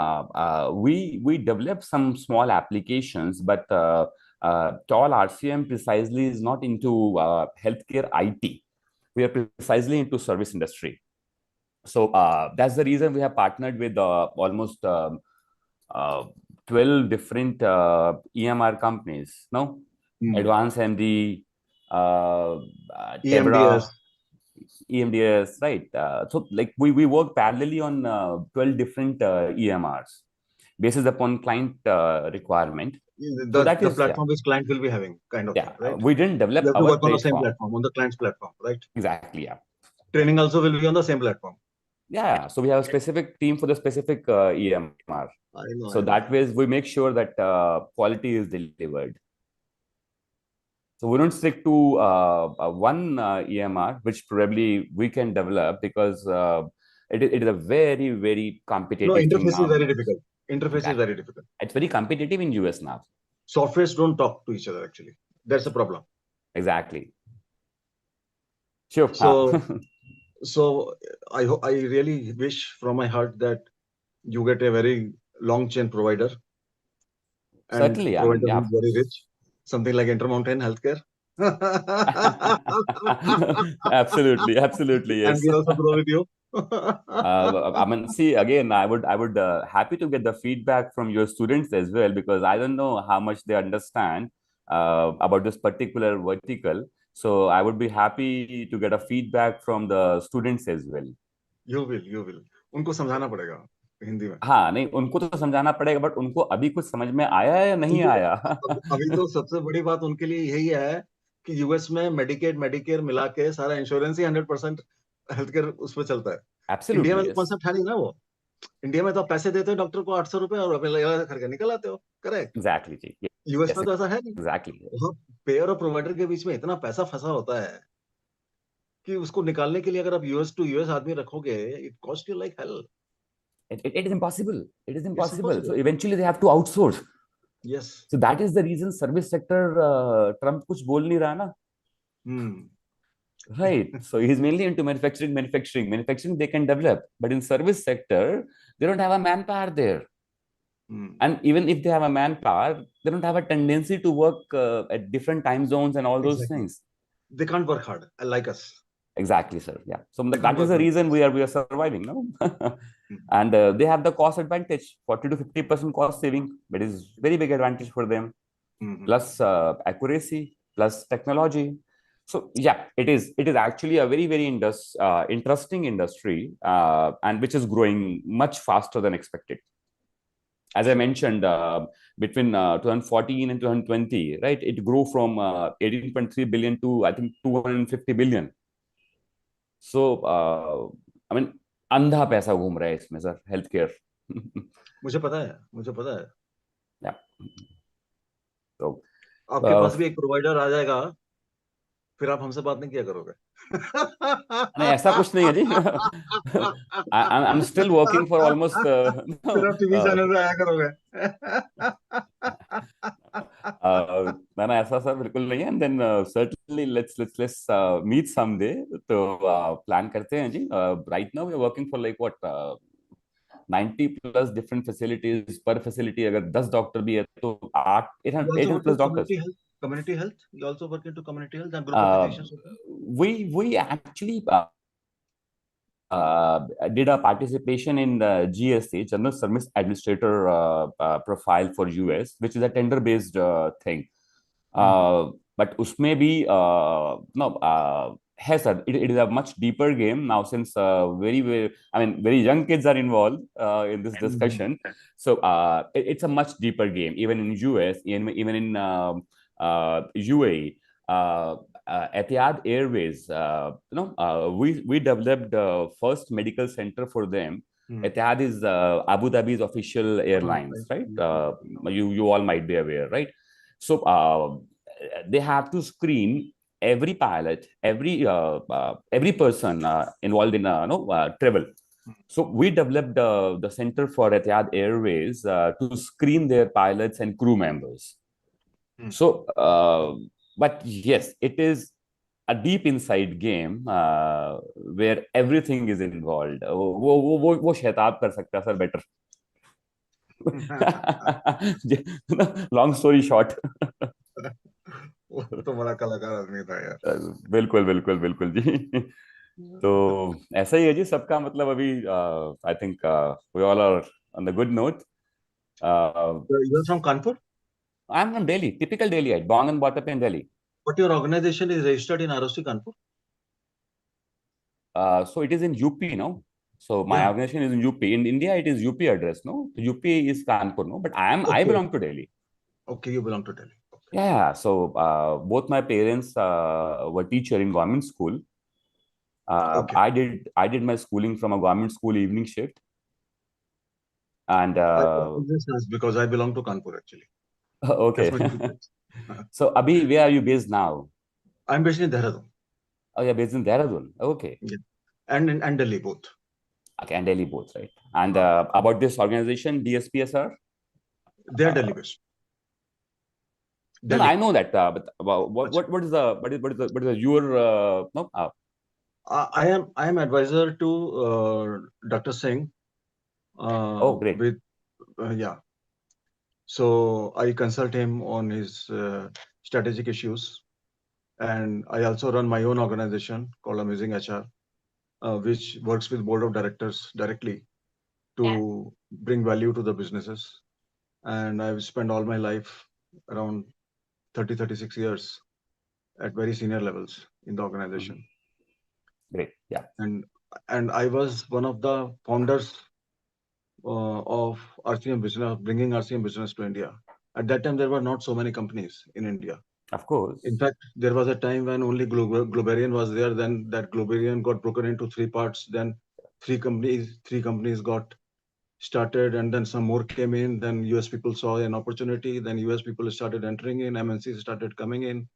we develop some small applications, but Tall RCM precisely is not into healthcare IT. We are precisely into service industry. So that's the reason we have partnered with almost 12 different EMR companies. No, Advanced MD, Tebra, EMDS, right? So like we work parallelly on 12 different EMRs basis upon client requirement. So that The is, platform which client will be having, kind of thing, right? We didn't develop You have to our work on the same platform. platform, on the client's platform, right? Exactly, yeah. Training also will be on the same platform. Yeah, so we have a specific team for the specific EMR. So that way we make sure that quality is delivered. So we don't stick to one EMR, which probably we can develop because it is a very, very competitive thing interface now. is very difficult. Interface is very difficult. It's very competitive in US now. Softwares don't talk to each other actually. That's the problem. Exactly. Sure. So I really wish from my heart that you get a very long chain provider. And certainly, provider who is very rich, something like Intermountain Healthcare. Absolutely, yes. And we also grow with you. I mean, see, again, I would happy to get the feedback from your students as well, because I don't know how much they understand about this particular vertical. So I would be happy to get a feedback from the students as well. You will. उनको समझाना पड़ेगा हिंदी में. हाँ, नहीं, उनको तो समझाना पड़ेगा, बट उनको अभी कुछ समझ में आया या नहीं आया? अभी तो सबसे बड़ी बात उनके लिए यही है कि यूएस में मेडिकेयर मिला के सारा इंश्योरेंस ही 100% हेल्थ केयर उस पर चलता है. इंडिया में तो कॉन्सेप्ट है नहीं ना वो. इंडिया में तो आप पैसे देते हो डॉक्टर को 800 रुपए और अपने इलाज करके निकल आते हो. करेक्ट. एग्जैक्टली जी. यूएस में तो ऐसा है नहीं. एग्जैक्टली. पेयर और प्रोवाइडर के बीच में इतना पैसा फंसा होता है कि उसको निकालने के लिए अगर आप यूएस टू यूएस आदमी रखोगे, it cost you like hell. It is impossible. So eventually they have to outsource. Yes. So that is the reason service sector Trump कुछ बोल नहीं रहा ना. Right. So he's mainly into manufacturing they can develop, but in service sector they don't have a manpower there. And even if they have a manpower, they don't have a tendency to work at different time zones and all those Exactly. things. They can't work hard like us. Exactly, sir. Yeah. So They that can't is work the like reason us. we are surviving, no? And they have the cost advantage, 40 to 50% cost saving. That is very big advantage for them. Plus accuracy, plus technology. So yeah, it is actually a very interesting industry, and which is growing much faster than expected. As I mentioned, between 2014 and 2020, right, it grew from 18.3 billion to I think 250 billion. So I mean, अंधा पैसा घूम रहा है इसमें sir, health care. मुझे पता है. Yeah. So आपके पास भी एक प्रोवाइडर आ जाएगा, फिर आप हमसे बात नहीं किया करोगे. नहीं, ऐसा कुछ नहीं है जी. I'm still working for almost फिर आप टीवी चैनल पे आया करोगे. ना ऐसा सर बिल्कुल नहीं है. And then certainly let's meet someday. तो प्लान करते हैं जी. Right now we are working for like what 90 plus different facilities. Per facility अगर 10 डॉक्टर भी है तो 800 plus doctors. Community health. You also work into community health and group of physicians. We actually did a participation in the GSA, General Service Administrator profile for US, which is a tender-based thing. But उसमें भी no है sir. It is a much deeper game now, since very young kids are involved in this discussion. So it's a much deeper game. Even in US, even in UAE. Etihad Airways, we developed first medical center for them. Etihad is Abu Dhabi's official airlines, right? You all might be aware, right? So they have to screen every pilot, every person involved in travel. So we developed the center for Etihad Airways to screen their pilots and crew members. So, but yes, it is a deep inside game where everything is involved. वो शैताब कर सकता है sir better. Long story short. वो तो बड़ा कलाकार आदमी था यार. बिल्कुल जी. तो ऐसा ही है जी सबका. मतलब अभी I think we all are on the good note. You're from Kanpur? I'm from Delhi, typical Delhiite, born and brought up in Delhi. But your organization is registered in ROC Kanpur? So it is in UP, no? So my organization is in UP. In India, it is UP address, no? So UP is Kanpur, no? But I belong to Delhi. Okay, you belong to Delhi. Okay. Yeah. So both my parents were teacher in government school. I did my schooling from a government school evening shift. And because I belong to Kanpur actually. Okay. So Abhi, where are you based now? I'm based in Dehradun. Oh, you're based in Dehradun. Okay. Yeah. And Delhi both. Okay, and Delhi both, right? And about this organization, DSPSR? They're Delhi based. No, I know that. But what is your no? I am advisor to Dr. Singh. Oh, great. With So I consult him on his strategic issues, and I also run my own organization called Amazing HR, which works with board of directors directly to bring value to the businesses. And I've spent all my life, around 36 years, at very senior levels in the organization. Great. Yeah. And I was one of the founders of RCM business, bringing RCM business to India. At that time, there were not so many companies in India. Of course. In fact, there was a time when only Globarian was there. Then that Globarian got broken into three parts. Then three companies got started, and then some more came in. Then US people saw an opportunity. Then US people started entering in. MNCs started coming in.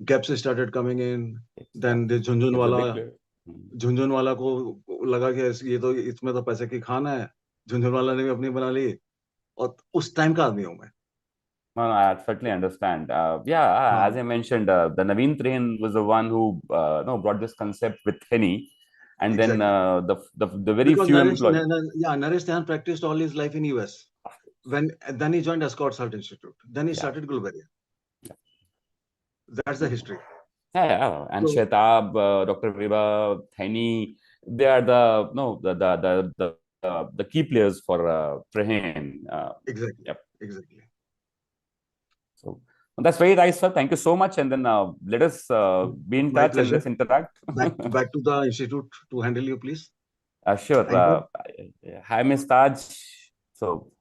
Gaps started coming in. Then the Jhunjhunwala को लगा कि ये तो इसमें तो पैसे की खान है. झुंझुनवाला ने भी अपनी बना ली. और उस टाइम का आदमी हूं मैं. No, no, I certainly understand. As I mentioned, the Naveen Train was the one who no, brought this concept with Henny, and Exactly. then the very Because few Naresh, employees. Naresh Tahan practiced all his life in US. Then he joined Escort Salt Institute. Then he started Gulbaria. That's the history. Yeah. And So, Shwetab, Dr. Viva, Henny, they are the no the key players for Train. exactly. Yep. Exactly. So that's very nice, sir. Thank you so much. And then let us be in My touch and pleasure. let's interact. Back to the institute to handle you, please. Sure. Anchor. Hi, Ms. Taj. So,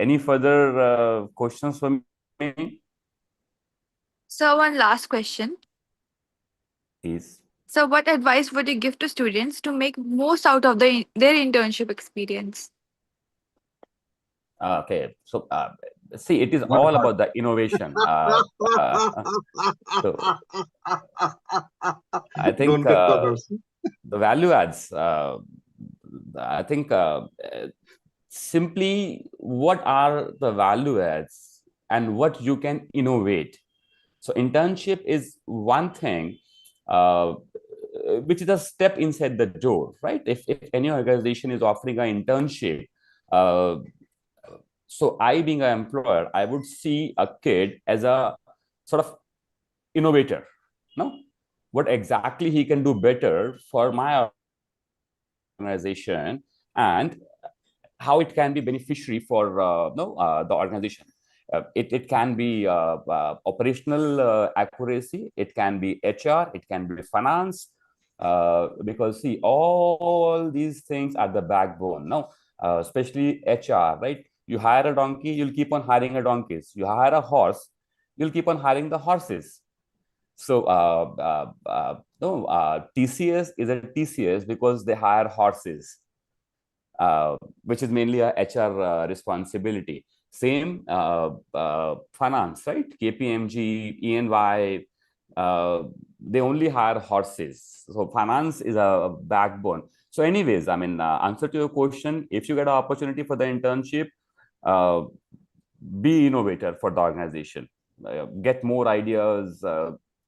any further questions for me? So, one last question. Please. So, what advice would you give to students to make most out of their internship experience? Okay. So, see, it is Work all hard. about the innovation. So, I think Don't cut corners. the value adds. I think simply what are the value adds and what you can innovate. So internship is one thing which is a step inside the door, right? If any organization is offering an internship, uh, so I being an employer, I would see a kid as a sort of innovator. No, what exactly he can do better for my organization and how it can be beneficiary for the organization. It can be operational accuracy, it can be HR, it can be finance, because see, all these things are the backbone. Now, especially HR, right? You hire a donkey, you'll keep on hiring a donkeys. You hire a horse, you'll keep on hiring the horses. So, no, TCS is a TCS because they hire horses, which is mainly a HR responsibility. Same finance, right? KPMG, ENY, they only hire horses. So finance is a backbone. So anyways, I mean, answer to your question, if you get an opportunity for the internship, uh, be innovator for the organization, get more ideas,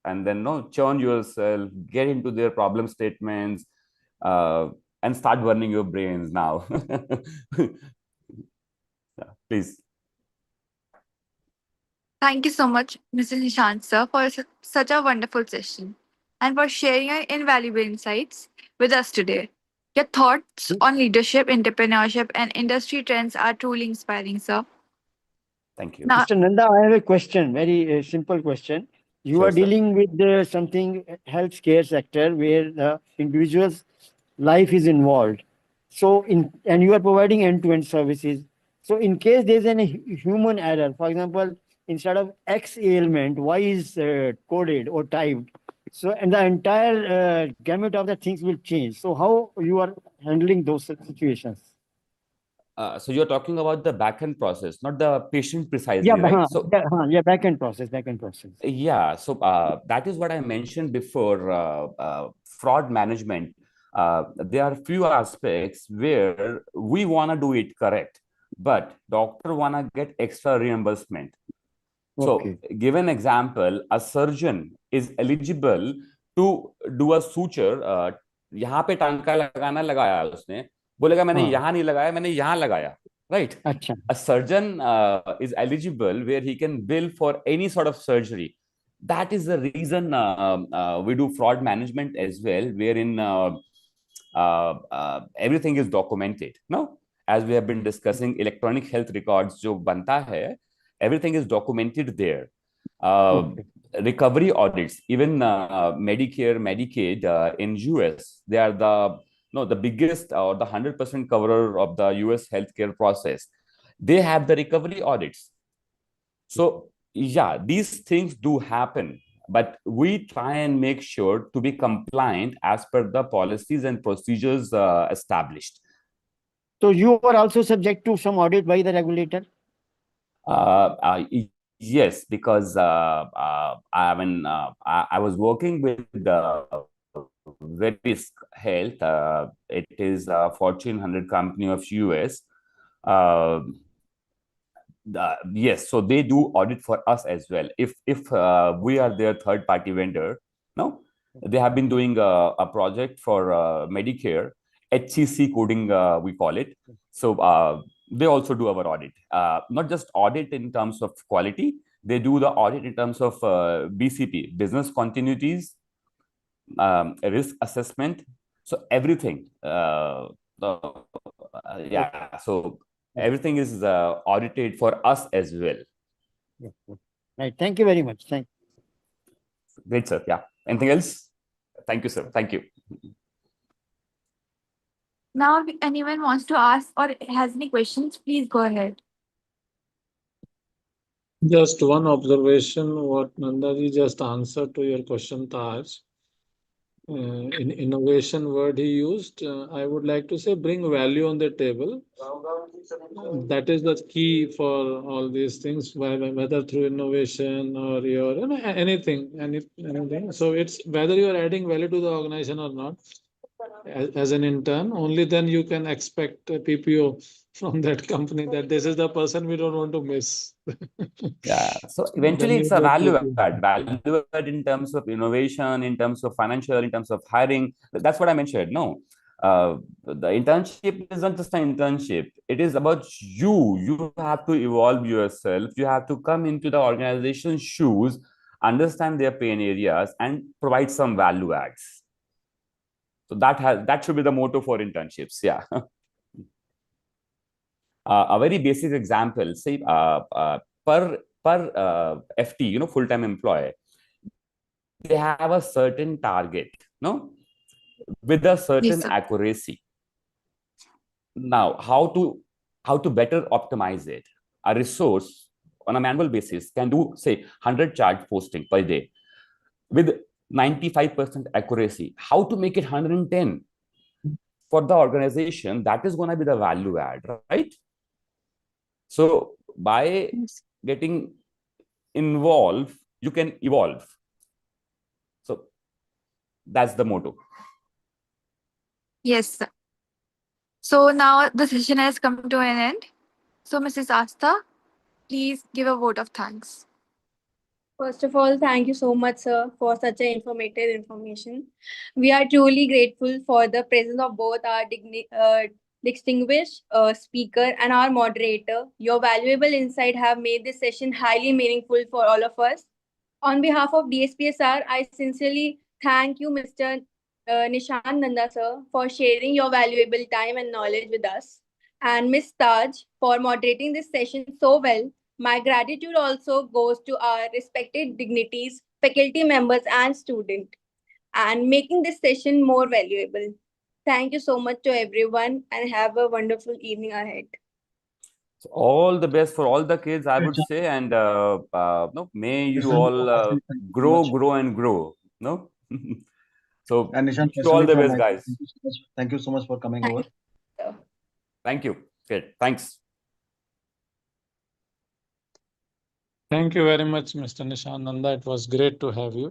and then no, churn yourself, get into their problem statements, uh, and start burning your brains now. Please. Thank you so much, Mr. Nishant, sir, for such a wonderful session and for sharing your invaluable insights with us today. Your thoughts on leadership, entrepreneurship, and industry trends are truly inspiring, sir. Thank you. Now, Mr. Nanda, I have a question, very simple question. You Sure, are sir. dealing with something healthcare sector where the individual's life is involved. So, and you are providing end-to-end services. So, in case there's any human error, for example, instead of X ailment, Y is coded or typed. So, and the entire gamut of the things will change. So, how you are handling those situations? So you're talking about the back-end process, not the patient Yeah, precisely, right? So back-end process, back-end process. yeah, so that is what I mentioned before. Fraud management. There are few aspects where we want to do it correct, but doctor want to get extra reimbursement. So, Okay. give an example, a surgeon is eligible to do a suture. यहाँ पे टांका लगाना लगाया उसने, बोलेगा मैंने हाँ, यहाँ नहीं लगाया, मैंने यहाँ लगाया, right? अच्छा. A surgeon is eligible where he can bill for any sort of surgery. That is the reason we do fraud management as well, wherein everything is documented. No, as we have been discussing, electronic health records जो बनता है, everything is documented there. Okay. Recovery audits, even Medicare, Medicaid in US, they are the biggest or the 100% coverer of the US healthcare process. They have the recovery audits. So yeah, these things do happen, but we try and make sure to be compliant as per the policies and procedures established. So you are also subject to some audit by the regulator? Yes, because I mean, I was working with Verisk Health. It is a Fortune 100 company of US. Yes, so they do audit for us as well. If we are their third party vendor, no, they have been doing a project for Medicare, HCC coding, we call it. So they also do our audit, not just audit in terms of quality. They do the audit in terms of BCP, business continuities, risk assessment. So everything. Yeah. So everything is audited for us as well. Right. Thank you very much. Thank Great, sir. Yeah. Anything else? Thank you, sir. Thank you. Now, if anyone wants to ask or has any questions, please go ahead. Just one observation, what Nandaji just answered to your question, Taj. In innovation word he used, I would like to say bring value on the table. That is the key for all these things, whether through innovation or your anything. So it's whether you are adding value to the organization or not. As an intern, only then you can expect a PPO from that company that this is the person we don't want to miss. Yeah. So Then eventually you it's a get value add in terms of innovation, in terms of financial, in terms of hiring. That's what I mentioned. No, the internship isn't just an internship. It is about you. You have to evolve yourself. You have to come into the organization's shoes, understand their pain areas, and provide some value adds. So that should be the motto for internships. Yeah. A very basic example, say per FT, full-time employee, they have a certain target, no, with a Yes, certain sir. accuracy. Now, how to better optimize it? A resource on a manual basis can do, say, 100 charge posting per day with 95% accuracy. How to make it 110 for the organization? That is going to be the value add, right? So by Yes. getting involved, you can evolve. So that's the motto. Yes, sir. So now the session has come to an end. So, Mrs. Asta, please give a vote of thanks. First of all, thank you so much, sir, for such an informative information. We are truly grateful for the presence of both our distinguished speaker and our moderator. Your valuable insight have made this session highly meaningful for all of us. On behalf of DSPSR, I sincerely thank you, Mr. Nishant Nanda, sir, for sharing your valuable time and knowledge with us, and Ms. Taj for moderating this session so well. My gratitude also goes to our respected dignities, faculty members, and students, and making this session more valuable. Thank you so much to everyone, and have a wonderful evening ahead. So all the best for all the kids, I would say, and no, may you Nishant, all thank you so grow, much. grow, and grow. No, so And Nishant, wish you all personally the from best, my guys. thank you so much for coming Thank over. you, sir. Thank you. Great. Thanks. Thank you very much, Mr. Nishant Nanda. It was great to have you.